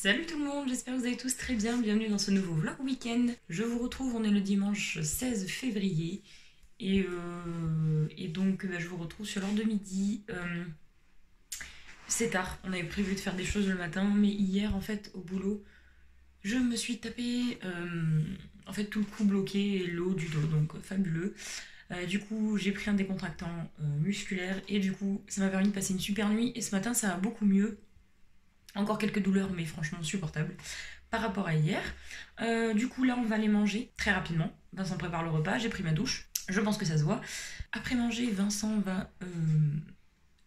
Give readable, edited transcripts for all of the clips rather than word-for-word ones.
Salut tout le monde, j'espère que vous allez tous très bien, bienvenue dans ce nouveau vlog week-end. Je vous retrouve, on est le dimanche 16 février et donc je vous retrouve sur l'heure de midi. C'est tard, on avait prévu de faire des choses le matin, mais hier en fait au boulot, je me suis tapé en fait tout le cou bloqué et le haut du dos, donc fabuleux. Du coup j'ai pris un décontractant musculaire et du coup ça m'a permis de passer une super nuit et ce matin ça va beaucoup mieux. Encore quelques douleurs mais franchement supportables par rapport à hier. Du coup là on va aller manger très rapidement. Vincent prépare le repas, j'ai pris ma douche. Je pense que ça se voit. Après manger, Vincent va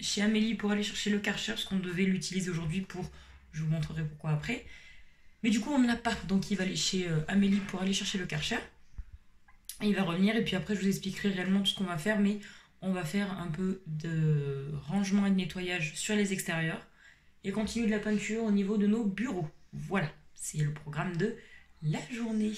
chez Amélie pour aller chercher le Karcher parce qu'on devait l'utiliser aujourd'hui pour... Je vous montrerai pourquoi après. Mais du coup on ne l'a pas, donc il va aller chez Amélie pour aller chercher le Karcher. Et il va revenir et puis après je vous expliquerai réellement tout ce qu'on va faire, mais on va faire un peu de rangement et de nettoyage sur les extérieurs et continuer de la peinture au niveau de nos bureaux. Voilà, c'est le programme de la journée.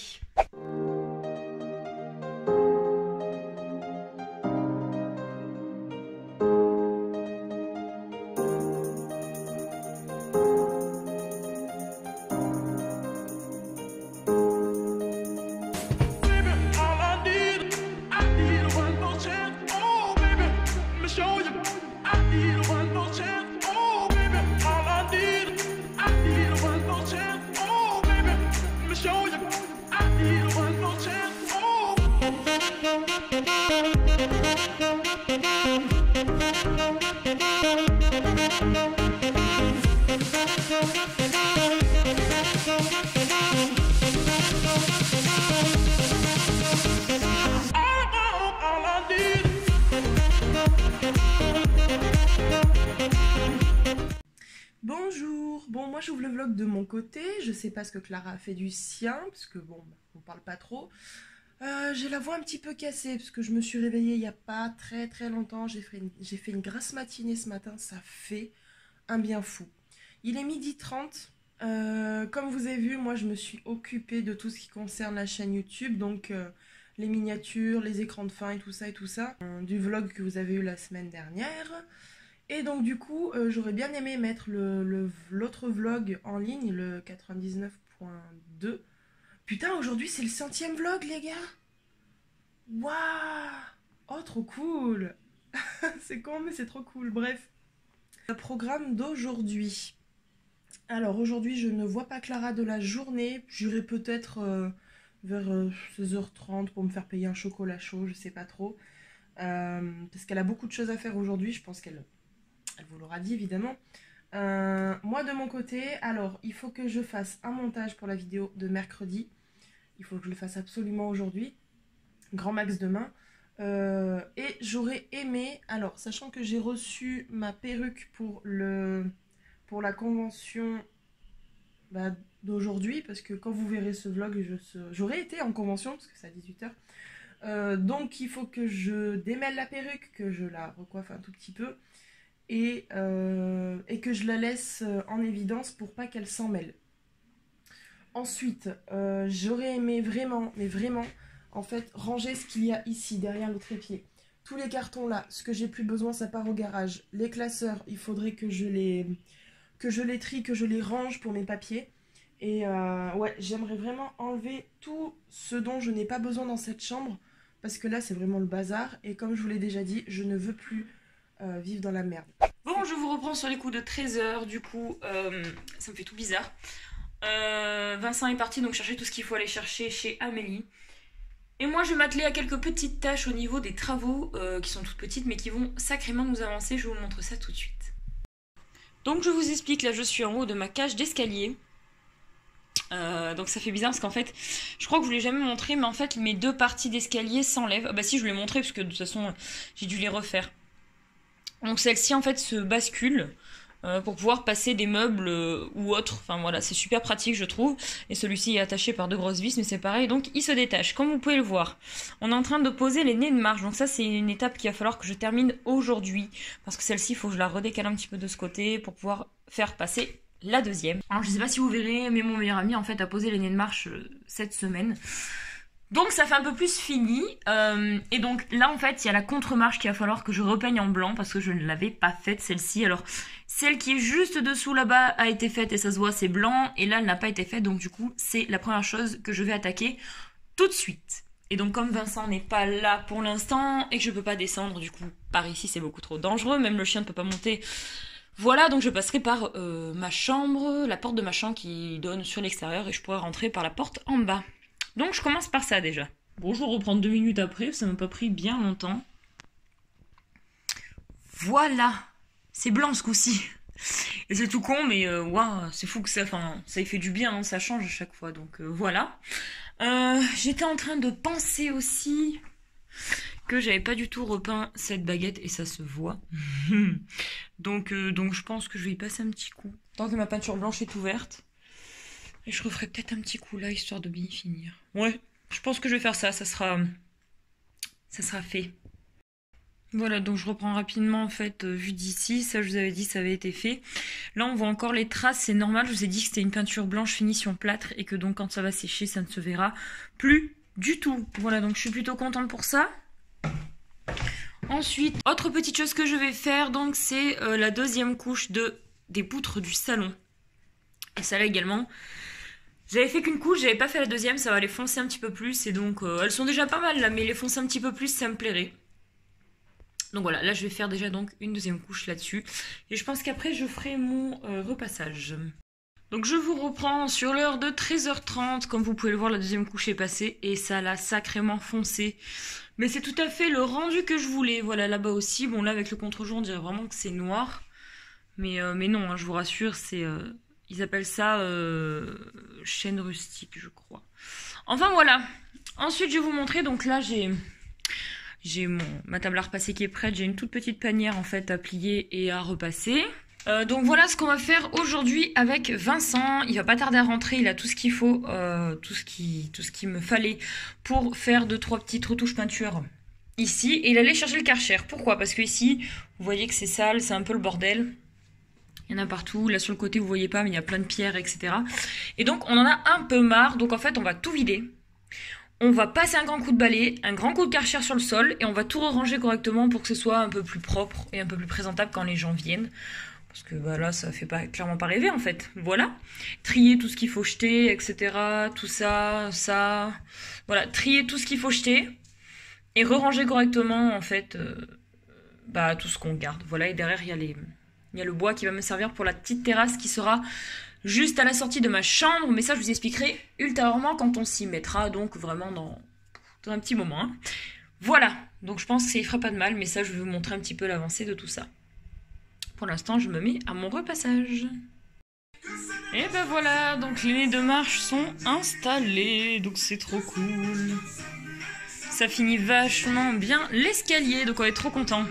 Bonjour, bon moi j'ouvre le vlog de mon côté, je sais pas ce que Clara a fait du sien, parce que bon, on parle pas trop. J'ai la voix un petit peu cassée, parce que je me suis réveillée il y a pas très longtemps, j'ai fait une grasse matinée ce matin, ça fait un bien fou. Il est 12h30, comme vous avez vu, moi je me suis occupée de tout ce qui concerne la chaîne YouTube, donc les miniatures, les écrans de fin et tout ça, du vlog que vous avez eu la semaine dernière. Et donc du coup, j'aurais bien aimé mettre l'autre vlog en ligne, le 99.2. Putain, aujourd'hui c'est le 100e vlog les gars. Waouh. Oh, trop cool. C'est con mais c'est trop cool, bref. Le programme d'aujourd'hui. Alors aujourd'hui, je ne vois pas Clara de la journée. J'irai peut-être vers 16h30 pour me faire payer un chocolat chaud, je sais pas trop. Parce qu'elle a beaucoup de choses à faire aujourd'hui, je pense qu'elle vous l'aura dit évidemment. Moi de mon côté, alors il faut que je fasse un montage pour la vidéo de mercredi. Il faut que je le fasse absolument aujourd'hui. Grand max demain. Et j'aurais aimé, alors sachant que j'ai reçu ma perruque pour la convention d'aujourd'hui, parce que quand vous verrez ce vlog, j'aurais été en convention, parce que c'est à 18h. Donc il faut que je démêle la perruque, que je la recoiffe un tout petit peu. Et que je la laisse en évidence pour pas qu'elle s'en mêle. Ensuite, j'aurais aimé vraiment, mais vraiment, en fait, ranger ce qu'il y a ici, derrière le trépied. Tous les cartons là, ce que j'ai plus besoin, ça part au garage. Les classeurs, il faudrait que je les trie, que je les range pour mes papiers. Et ouais, j'aimerais vraiment enlever tout ce dont je n'ai pas besoin dans cette chambre, parce que là, c'est vraiment le bazar. Et comme je vous l'ai déjà dit, je ne veux plus vivre dans la merde. Bon, je vous reprends sur les coups de 13h, du coup, ça me fait tout bizarre. Vincent est parti donc chercher tout ce qu'il faut aller chercher chez Amélie. Et moi, je vais m'atteler à quelques petites tâches au niveau des travaux, qui sont toutes petites, mais qui vont sacrément nous avancer. Je vous montre ça tout de suite. Donc, je vous explique, là, je suis en haut de ma cage d'escalier. Donc ça fait bizarre parce qu'en fait, je crois que je vous l'ai jamais montré, mais en fait, mes deux parties d'escalier s'enlèvent. Ah bah si, je vous l'ai montré, parce que de toute façon, j'ai dû les refaire. Donc celle-ci en fait se bascule pour pouvoir passer des meubles ou autres. Enfin voilà, c'est super pratique je trouve. Et celui-ci est attaché par deux grosses vis, mais c'est pareil, donc il se détache. Comme vous pouvez le voir, on est en train de poser les nez de marche. Donc ça c'est une étape qu'il va falloir que je termine aujourd'hui. Parce que celle-ci, il faut que je la redécale un petit peu de ce côté pour pouvoir faire passer la deuxième. Alors je sais pas si vous verrez, mais mon meilleur ami en fait a posé les nez de marche cette semaine. Donc ça fait un peu plus fini. Et donc là en fait il y a la contre-marche qu'il va falloir que je repeigne en blanc parce que je ne l'avais pas faite celle-ci. Alors celle qui est juste dessous là-bas a été faite et ça se voit c'est blanc. Et là elle n'a pas été faite donc du coup c'est la première chose que je vais attaquer tout de suite. Et donc comme Vincent n'est pas là pour l'instant et que je peux pas descendre du coup par ici c'est beaucoup trop dangereux. Même le chien ne peut pas monter. Voilà, donc je passerai par ma chambre, la porte de ma chambre qui donne sur l'extérieur et je pourrai rentrer par la porte en bas. Donc je commence par ça déjà. Bon, je vais reprendre 2 minutes après, ça m'a pas pris bien longtemps. Voilà, c'est blanc ce coup-ci. Et c'est tout con, mais waouh, c'est fou que ça, enfin, ça y fait du bien, hein, ça change à chaque fois. Donc voilà. J'étais en train de penser aussi que j'avais pas du tout repeint cette baguette et ça se voit. donc je pense que je vais y passer un petit coup. Tant que ma peinture blanche est ouverte. Et je referai peut-être un petit coup là, histoire de bien finir. Ouais, je pense que je vais faire ça, ça sera fait. Voilà, donc je reprends rapidement en fait, vu d'ici, ça je vous avais dit, ça avait été fait. Là on voit encore les traces, c'est normal, je vous ai dit que c'était une peinture blanche finition plâtre et que donc quand ça va sécher, ça ne se verra plus du tout. Voilà, donc je suis plutôt contente pour ça. Ensuite, autre petite chose que je vais faire, donc c'est la deuxième couche des poutres du salon. Et ça là également... J'avais fait qu'une couche, j'avais pas fait la deuxième, ça va les foncer un petit peu plus. Et donc, elles sont déjà pas mal là, mais les foncer un petit peu plus, ça me plairait. Donc voilà, là je vais faire déjà donc une deuxième couche là-dessus. Et je pense qu'après, je ferai mon repassage. Donc je vous reprends sur l'heure de 13h30. Comme vous pouvez le voir, la deuxième couche est passée. Et ça l'a sacrément foncé. Mais c'est tout à fait le rendu que je voulais. Voilà, là-bas aussi. Bon, là avec le contre-jour, on dirait vraiment que c'est noir. Mais non, hein, je vous rassure, c'est... Ils appellent ça chêne rustique, je crois. Enfin, voilà. Ensuite, je vais vous montrer. Donc là, j'ai ma table à repasser qui est prête. J'ai une toute petite panière, en fait, à plier et à repasser. Donc voilà ce qu'on va faire aujourd'hui avec Vincent. Il va pas tarder à rentrer. Il a tout ce qu'il faut, tout ce qu'il me fallait pour faire 2-3 petites retouches peinture ici. Et il allait chercher le Karcher. Pourquoi? Parce que ici, vous voyez que c'est sale, c'est un peu le bordel. Il y en a partout, là sur le côté vous voyez pas mais il y a plein de pierres etc. Et donc on en a un peu marre, donc en fait on va tout vider. On va passer un grand coup de balai, un grand coup de Karcher sur le sol et on va tout ranger correctement pour que ce soit un peu plus propre et un peu plus présentable quand les gens viennent. Parce que bah, là ça fait clairement pas rêver en fait, voilà. Trier tout ce qu'il faut jeter etc, tout ça, ça... Voilà, trier tout ce qu'il faut jeter et re-ranger correctement en fait tout ce qu'on garde. Voilà, et derrière il y a le bois qui va me servir pour la petite terrasse qui sera juste à la sortie de ma chambre. Mais ça, je vous expliquerai ultérieurement quand on s'y mettra. Donc vraiment dans un petit moment. Hein. Voilà. Donc je pense que ça ne ferait pas de mal. Mais ça, je vais vous montrer un petit peu l'avancée de tout ça. Pour l'instant, je me mets à mon repassage. Et ben voilà. Donc les nez de marche sont installés. Donc c'est trop cool. Ça finit vachement bien l'escalier. Donc on est trop content.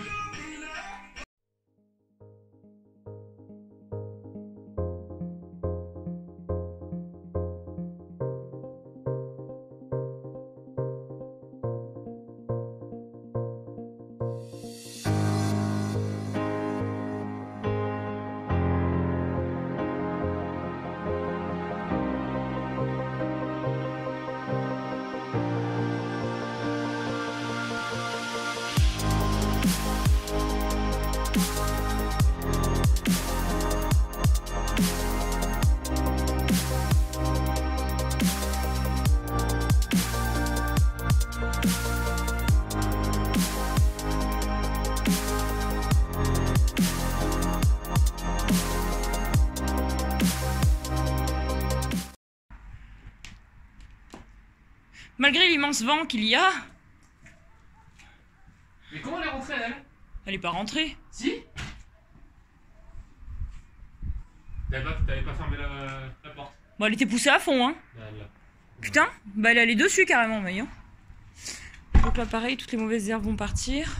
Malgré l'immense vent qu'il y a... Mais comment elle est rentrée, elle? Elle est pas rentrée. Si. T'avais pas fermé la porte? Bon, elle était poussée à fond, hein. Là. Putain, bah elle est allée dessus carrément, voyons. Donc là, pareil, toutes les mauvaises herbes vont partir.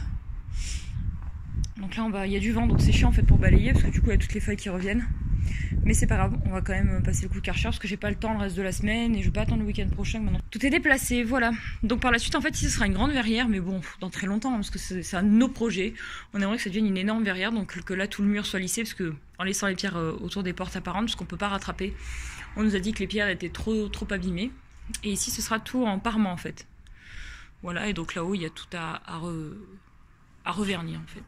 Donc là, il y a du vent, donc c'est chiant en fait pour balayer, parce que du coup, il y a toutes les feuilles qui reviennent. Mais c'est pas grave, on va quand même passer le coup de Karcher parce que j'ai pas le temps le reste de la semaine et je vais pas attendre le week-end prochain maintenant. Tout est déplacé, voilà. Donc par la suite, en fait, ici ce sera une grande verrière, mais bon, dans très longtemps, hein, parce que c'est un de nos projets. On aimerait que ça devienne une énorme verrière, donc que là tout le mur soit lissé, parce que en laissant les pierres autour des portes apparentes, parce qu'on peut pas rattraper. On nous a dit que les pierres étaient trop abîmées. Et ici, ce sera tout en parement en fait. Voilà, et donc là-haut, il y a tout à revernir en fait.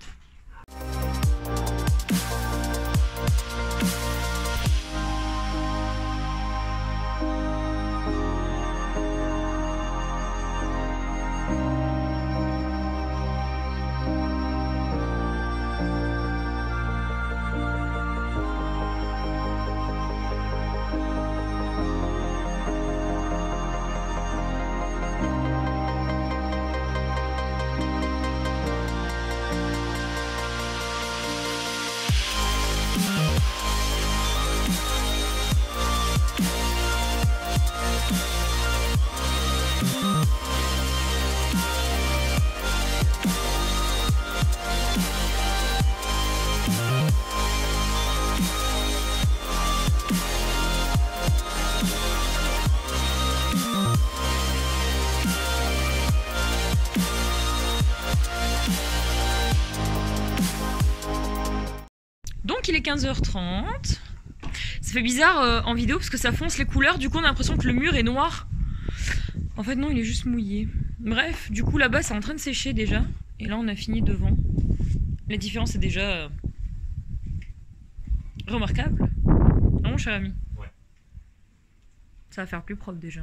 Donc il est 15h30. Ça fait bizarre en vidéo parce que ça fonce les couleurs, du coup on a l'impression que le mur est noir. En fait non, il est juste mouillé. Bref, du coup là-bas c'est en train de sécher déjà. Et là on a fini devant. La différence est déjà remarquable. Non mon cher ami? Ouais. Ça va faire plus propre déjà.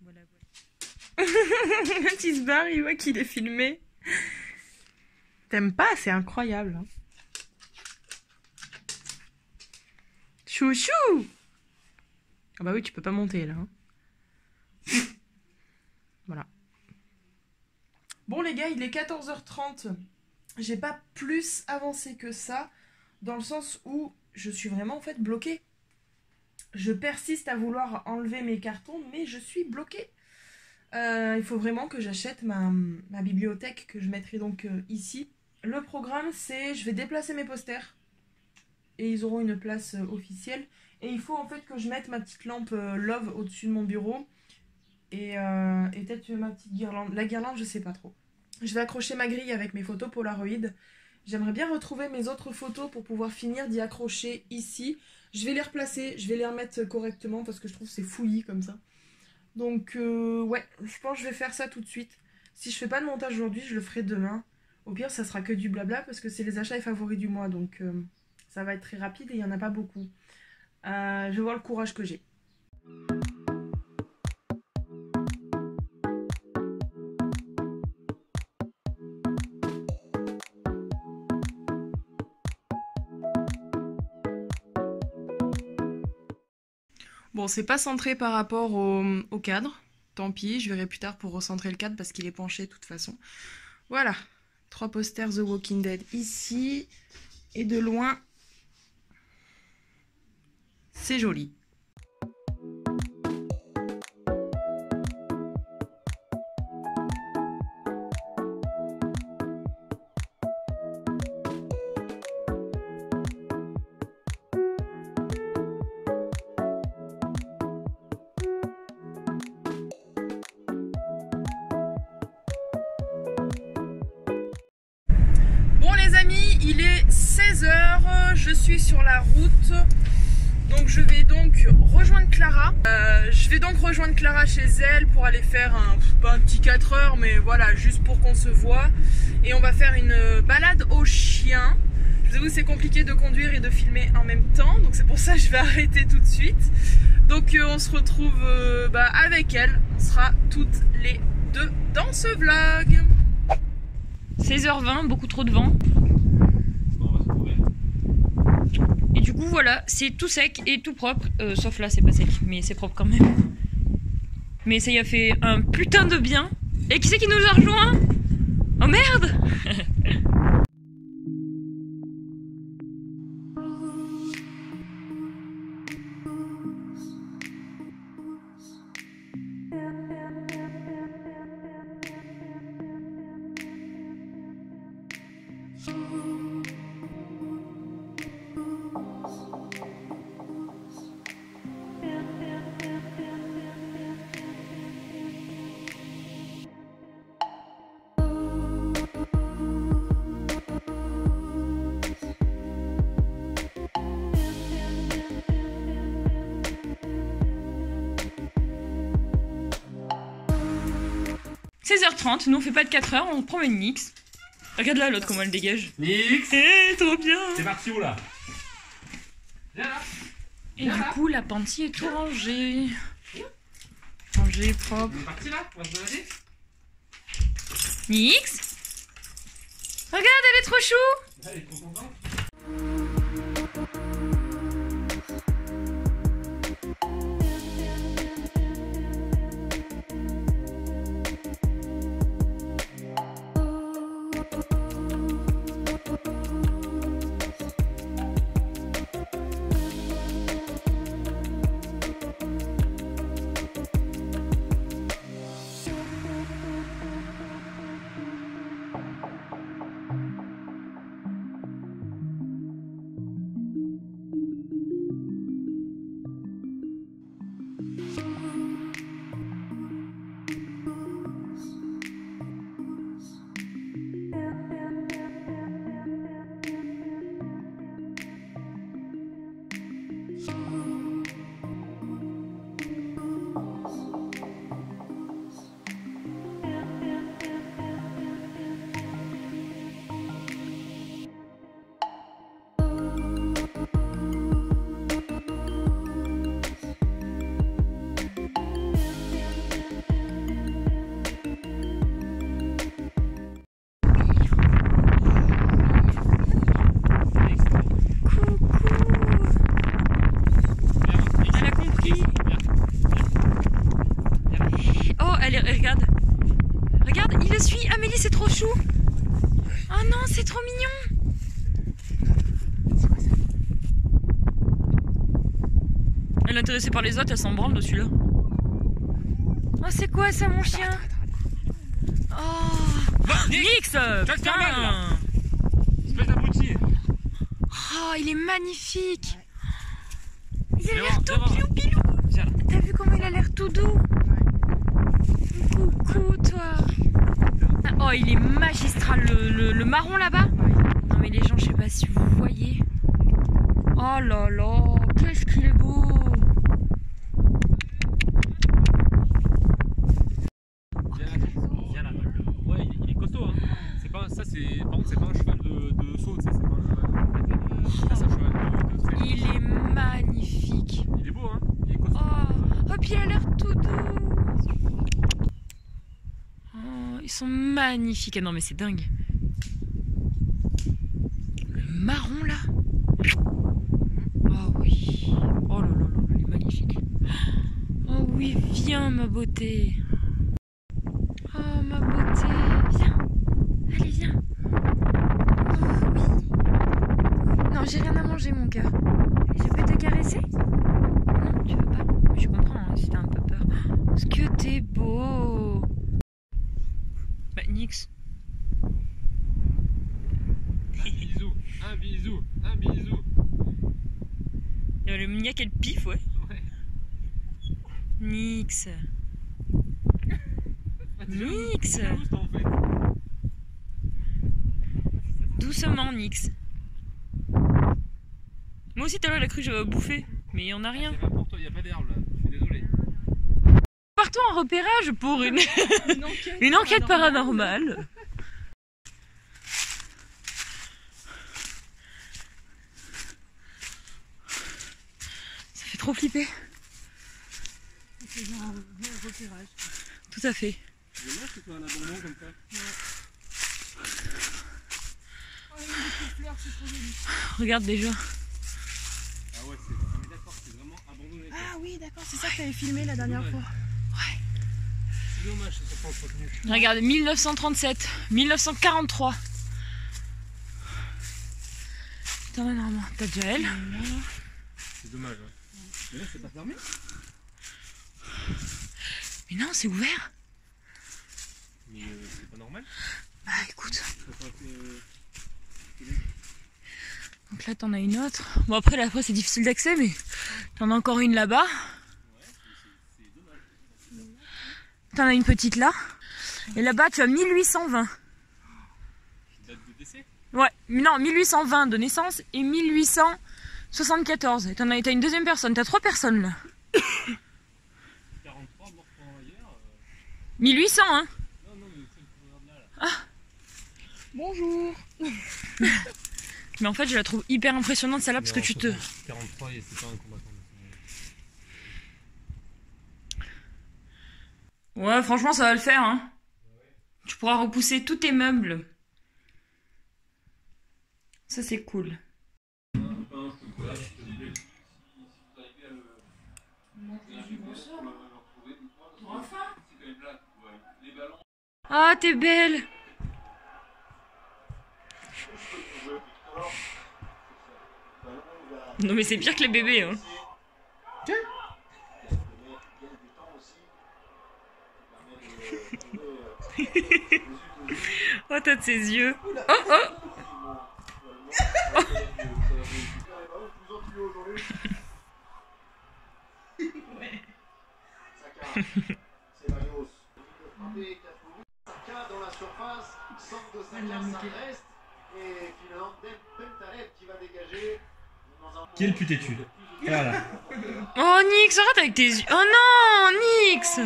Voilà, Quand il se barre, il voit qu'il est filmé. T'aimes pas? C'est incroyable. Hein. Chouchou! Ah bah oui, tu peux pas monter là. Hein. Voilà. Bon les gars, il est 14h30. J'ai pas plus avancé que ça, dans le sens où je suis vraiment en fait bloquée. Je persiste à vouloir enlever mes cartons, mais je suis bloquée. Il faut vraiment que j'achète ma bibliothèque que je mettrai donc ici. Le programme c'est, je vais déplacer mes posters et ils auront une place officielle. Et il faut en fait que je mette ma petite lampe Love au-dessus de mon bureau et peut-être ma petite guirlande. La guirlande je sais pas trop. Je vais accrocher ma grille avec mes photos Polaroid. J'aimerais bien retrouver mes autres photos pour pouvoir finir d'y accrocher ici. Je vais les replacer, je vais les remettre correctement parce que je trouve que c'est fouillis comme ça. Donc ouais, je pense que je vais faire ça tout de suite. Si je fais pas de montage aujourd'hui, je le ferai demain. Au pire, ça sera que du blabla parce que c'est les achats et favoris du mois. Donc ça va être très rapide et il n'y en a pas beaucoup. Je vais voir le courage que j'ai. Bon, c'est pas centré par rapport au cadre. Tant pis, je verrai plus tard pour recentrer le cadre parce qu'il est penché de toute façon. Voilà, 3 posters The Walking Dead ici. Et de loin, c'est joli. Bon les amis, il est 16h, je suis sur la route, donc je vais donc rejoindre Clara. Je vais donc rejoindre Clara chez elle pour aller faire pas un petit 4 heures, mais voilà, juste pour qu'on se voit. Et on va faire une balade au chien. Je vous avoue, c'est compliqué de conduire et de filmer en même temps, donc c'est pour ça que je vais arrêter tout de suite. Donc on se retrouve avec elle, on sera toutes les deux dans ce vlog. 16h20, beaucoup trop de vent. Bon, on va se trouver. Et du coup voilà, c'est tout sec et tout propre. Sauf là c'est pas sec, mais c'est propre quand même. Mais ça y a fait un putain de bien. Et qui c'est qui nous a rejoint? Oh merde. 16h30, nous on fait pas de 4h, on promène Nix. Regarde là l'autre comment elle dégage. Nix. Trop bien. C'est parti où là? Viens là. Et du coup la panty est tout rangée. Rangée, propre. On est parti là? On va se balader? Nix. Regarde, elle est trop chou. Elle est trop contente. Regarde. Regarde, il le suit. Amélie, c'est trop chou. Oh non, c'est trop mignon. Elle est intéressée par les autres, elle s'en branle dessus là. Oh, c'est quoi ça, mon chien? Oh, Nix, putain. Espèce d'abruti. Oh, il est magnifique. Il a Viens l'air voir, tout viens pilou pilou. T'as vu comment il a l'air tout doux? Coucou toi. Oh, il est magistral le marron là-bas. Non mais les gens, je sais pas si vous voyez. Oh là là, qu'est-ce qu'il est beau. Viens là. Ouais, il est costaud hein. C'est pas ça, c'est par contre c'est pas un cheval de saut, c'est pas un cheval. C'est un cheval de Il est magnifique. Il est beau hein. Il est costaud. Oh, puis il a l'air tout doux. Oh, ils sont magnifiques. Ah non mais c'est dingue. Le marron là. Oh oui. Oh là là là, il est magnifique. Oh oui, viens ma beauté. Oh ma beauté, viens. Allez, viens. Oh oui. Non, j'ai rien à manger mon cœur. Je peux te caresser? Non, tu veux pas. Je comprends hein, si t'as un peu peur. Parce que t'es beau. Bah, Nix. Un bisou, un bisou, un bisou. Il y a le mignac qui a le pif, ouais. Ouais. Nix. Nix. En fait. Doucement, Nix. Moi aussi, tout à l'heure, elle a cru que j'avais bouffé. Mais il n'y en a rien. Il y a rien pour toi, il n'y a pas d'herbe là. Je suis désolé. Partons en repérage pour une enquête paranormale. Ça fait trop flipper. C'est genre un repérage. Tout à fait. C'est dommage que ce soit un abandon comme ça. Oh, il y a des petites fleurs, c'est trop joli. Regarde déjà. Ah ouais, c'est d'accord, c'est vraiment abandonné. Ah oui, d'accord, c'est ça que tu avais filmé la dernière fois. C'est dommage, ça s'est pas entretenu. Regarde, 1937, 1943. Putain, normalement, t'as déjà elle. C'est dommage. Hein. Mais là, c'est pas fermé. Mais non, c'est ouvert. Mais c'est pas normal. Bah écoute. Ça peut être, Donc là, t'en as une autre. Bon, après, la fois, c'est difficile d'accès, mais t'en as encore une là-bas. T'en as une petite là. Et là-bas, tu as 1820. date de décès. Ouais, non, 1820 de naissance et 1874. Et t'as une deuxième personne. T'as 3 personnes là. 43 morts ailleurs. 1800, hein. Non, non, Bonjour. Mais en fait, je la trouve hyper impressionnante celle-là parce que tu te... 43 et c'est pas un combattant. Ouais, franchement, ça va le faire, hein. Tu pourras repousser tous tes meubles. Ça, c'est cool. Ah, t'es belle. Non mais c'est pire que les bébés, hein. Oh, t'as de ses yeux. Oh, oh. Dans la surface, centre de Saka, ça reste, et finalement Bentaleb qui va dégager dans un... Quelle putétude. Voilà. Oh, Nix, arrête avec tes yeux. Oh non, Nix.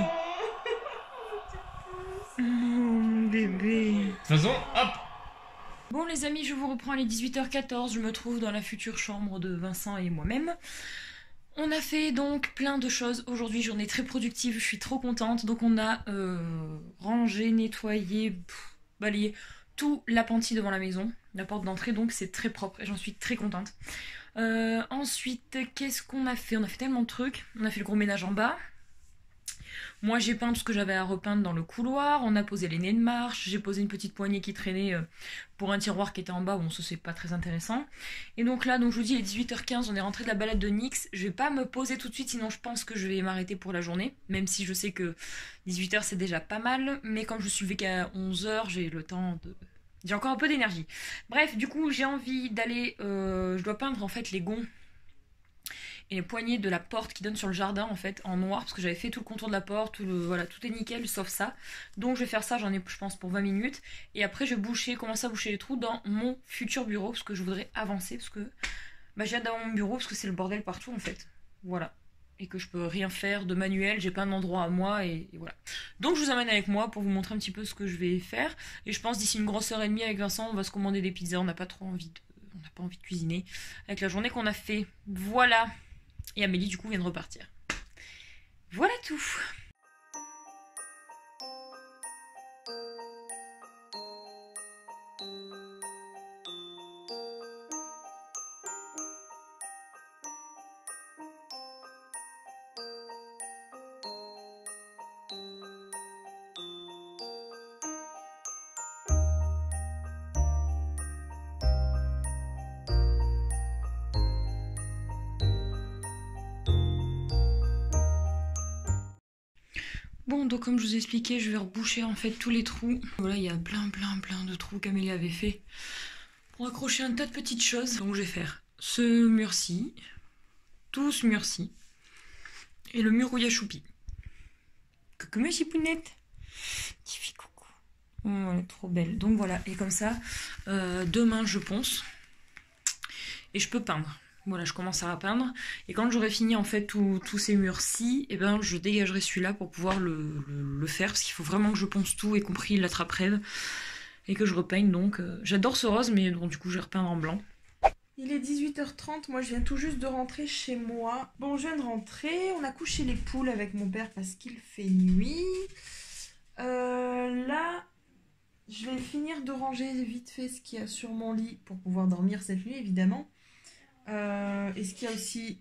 Oh, bébé. De toute façon, hop. Bon les amis, je vous reprends, les 18h14, je me trouve dans la future chambre de Vincent et moi-même. On a fait donc plein de choses aujourd'hui, journée très productive, je suis trop contente. Donc on a rangé, nettoyé, balayé tout l'appentis devant la maison, la porte d'entrée, donc c'est très propre et j'en suis très contente. Ensuite, qu'est-ce qu'on a fait? On a fait tellement de trucs, on a fait le gros ménage en bas. Moi j'ai peint tout ce que j'avais à repeindre dans le couloir, on a posé les nez de marche, j'ai posé une petite poignée qui traînait pour un tiroir qui était en bas, bon ça c'est pas très intéressant. Et donc là, donc je vous dis, il est 18h15, on est rentré de la balade de Nix, je vais pas me poser tout de suite sinon je pense que je vais m'arrêter pour la journée, même si je sais que 18h c'est déjà pas mal, mais comme je suis levée qu'à 11h, j'ai le temps de... J'ai encore un peu d'énergie. Bref, du coup j'ai envie d'aller, je dois peindre en fait les gonds et les poignées de la porte qui donne sur le jardin en fait en noir parce que j'avais fait tout le contour de la porte, voilà, tout est nickel sauf ça. Donc je vais faire ça, j'en ai je pense pour 20 minutes et après je vais commencer à boucher les trous dans mon futur bureau parce que je voudrais avancer parce que j'ai hâte d'avoir mon bureau parce que c'est le bordel partout en fait. Voilà. Et que je peux rien faire de manuel, j'ai plein d'endroits à moi et voilà. Donc je vous amène avec moi pour vous montrer un petit peu ce que je vais faire et je pense d'ici une grosse heure et demie avec Vincent on va se commander des pizzas, on n'a pas envie de cuisiner avec la journée qu'on a fait. Voilà. Et Amélie du coup vient de repartir. Voilà tout. Bon, donc comme je vous ai expliqué, je vais reboucher en fait tous les trous. Voilà, il y a plein de trous qu'Amélie avait fait pour accrocher un tas de petites choses. Donc je vais faire ce mur-ci, tout ce mur-ci, et le mur où il y a Choupi. Coucou ma chipounette. Qui fait coucou. Oh, elle est trop belle. Donc voilà, et comme ça, demain je ponce et je peux peindre. Voilà, je commence à peindre. Et quand j'aurai fini en fait tous ces murs-ci, eh ben, je dégagerai celui-là pour pouvoir le faire. Parce qu'il faut vraiment que je ponce tout, y compris la trappe-rêve. Et que je repeigne donc. J'adore ce rose, mais bon, du coup je vais repeindre en blanc. Il est 18h30, moi je viens tout juste de rentrer chez moi. Bon, je viens de rentrer, on a couché les poules avec mon père parce qu'il fait nuit. Là, je vais finir de ranger vite fait ce qu'il y a sur mon lit pour pouvoir dormir cette nuit évidemment. Et ce qu'il y a aussi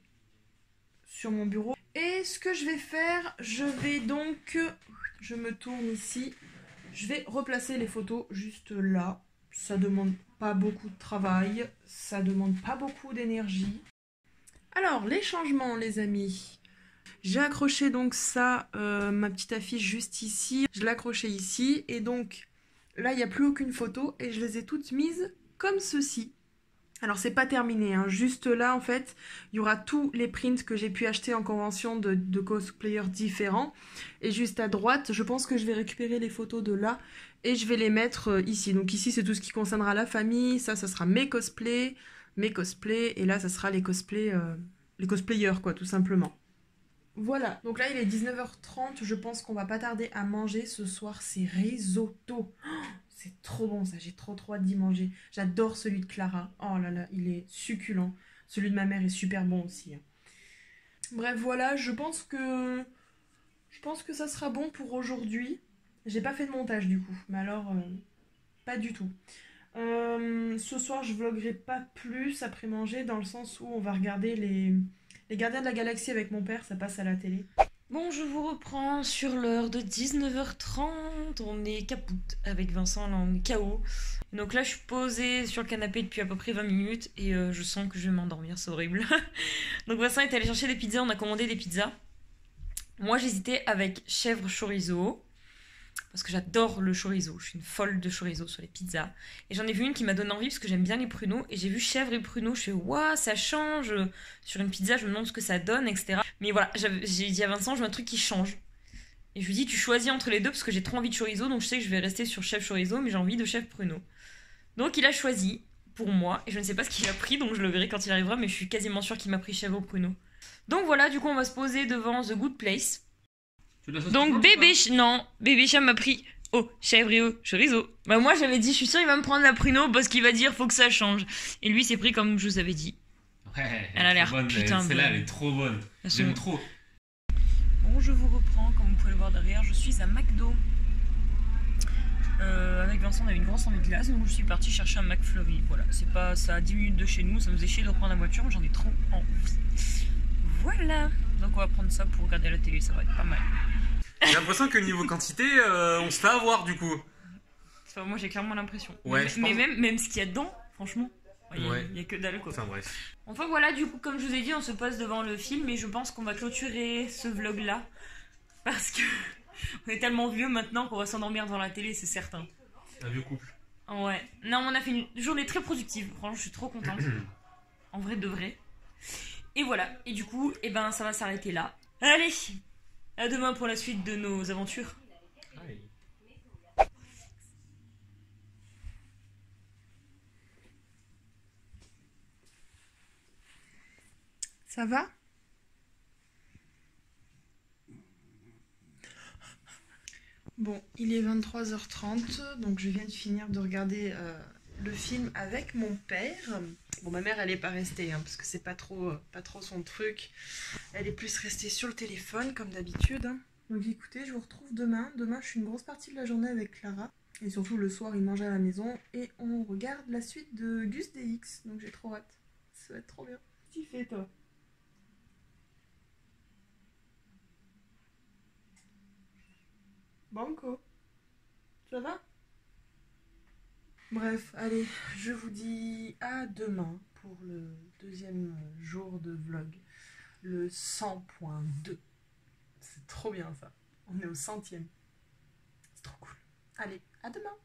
sur mon bureau. Et ce que je vais faire, je vais donc, je me tourne ici, je vais replacer les photos juste là. Ça demande pas beaucoup de travail, ça demande pas beaucoup d'énergie. Alors, les changements les amis. J'ai accroché donc ça, ma petite affiche juste ici. Je l'ai accroché ici et donc là il n'y a plus aucune photo et je les ai toutes mises comme ceci. Alors c'est pas terminé, hein. Juste là en fait, il y aura tous les prints que j'ai pu acheter en convention de cosplayers différents. Et juste à droite, je pense que je vais récupérer les photos de là et je vais les mettre ici. Donc ici c'est tout ce qui concernera la famille, ça sera mes cosplays, et là ça sera les cosplayers quoi tout simplement. Voilà, donc là il est 19h30, je pense qu'on va pas tarder à manger ce soir, c'est risotto. Oh, C'est trop bon ça, j'ai trop hâte d'y manger. J'adore celui de Clara. Oh là là, il est succulent. Celui de ma mère est super bon aussi. Bref, voilà, je pense que ça sera bon pour aujourd'hui. J'ai pas fait de montage du coup, mais alors pas du tout. Ce soir, je vloguerai pas plus après manger, dans le sens où on va regarder les Gardiens de la Galaxie avec mon père, ça passe à la télé. Bon, je vous reprends sur l'heure de 19h30. On est capoute avec Vincent, là on est KO. Donc là, je suis posée sur le canapé depuis à peu près 20 minutes et je sens que je vais m'endormir, c'est horrible. Donc Vincent est allé chercher des pizzas, on a commandé des pizzas. Moi, j'hésitais avec chèvre chorizo. Parce que j'adore le chorizo, je suis une folle de chorizo sur les pizzas. Et j'en ai vu une qui m'a donné envie parce que j'aime bien les pruneaux. Et j'ai vu chèvre et pruneaux, je fais waouh, ça change. Sur une pizza, je me demande ce que ça donne, etc. Mais voilà, j'ai dit à Vincent, je veux un truc qui change. Et je lui dis, tu choisis entre les deux parce que j'ai trop envie de chorizo, donc je sais que je vais rester sur chèvre chorizo, mais j'ai envie de chèvre pruneau. Donc il a choisi pour moi, et je ne sais pas ce qu'il a pris, donc je le verrai quand il arrivera, mais je suis quasiment sûre qu'il m'a pris chèvre au pruneau. Donc voilà, du coup, on va se poser devant The Good Place. Donc bébé chat m'a pris chèvre et chorizo. Bah moi j'avais dit je suis sûre il va me prendre la pruneau parce qu'il va dire faut que ça change. Et lui c'est pris comme je vous avais dit. Ouais, elle a l'air bonne. putain Celle-là bonne. elle est trop bonne. J'aime trop. Bon, je vous reprends comme vous pouvez le voir derrière. Je suis à McDo. Avec Vincent on avait une grosse envie de glace donc je suis partie chercher un McFlurry. Voilà, c'est pas ça à 10 minutes de chez nous, ça me faisait chier de reprendre la voiture mais j'en ai trop envie. Voilà. Donc on va prendre ça pour regarder la télé, ça va être pas mal. J'ai l'impression que niveau quantité, on se fait avoir du coup. Enfin, moi j'ai clairement l'impression. Ouais, mais même ce qu'il y a dedans, franchement, il y a que dalle quoi. Enfin bref. Enfin voilà, du coup, comme je vous ai dit, on se pose devant le film et je pense qu'on va clôturer ce vlog là. Parce que on est tellement vieux maintenant qu'on va s'endormir devant la télé, c'est certain. Un vieux couple. Ouais. Non, on a fait une journée très productive. Franchement, je suis trop contente. En vrai de vrai. Et voilà. Et du coup, ça va s'arrêter là. Allez! À demain pour la suite de nos aventures. Ça va? Bon, il est 23h30, donc je viens de finir de regarder le film avec mon père. Bon, ma mère, elle n'est pas restée, hein, parce que c'est pas trop son truc. Elle est plus restée sur le téléphone, comme d'habitude. Hein. Donc écoutez, je vous retrouve demain. Demain, je suis une grosse partie de la journée avec Clara. Et surtout, le soir, il mange à la maison. Et on regarde la suite de Gus DX. Donc j'ai trop hâte. Ça va être trop bien. Qu'est-ce que tu fais, toi? Banco. Ça va? Bref, allez, je vous dis à demain pour le deuxième jour de vlog. Le 100.2. C'est trop bien ça. On est au 100e. C'est trop cool. Allez, à demain.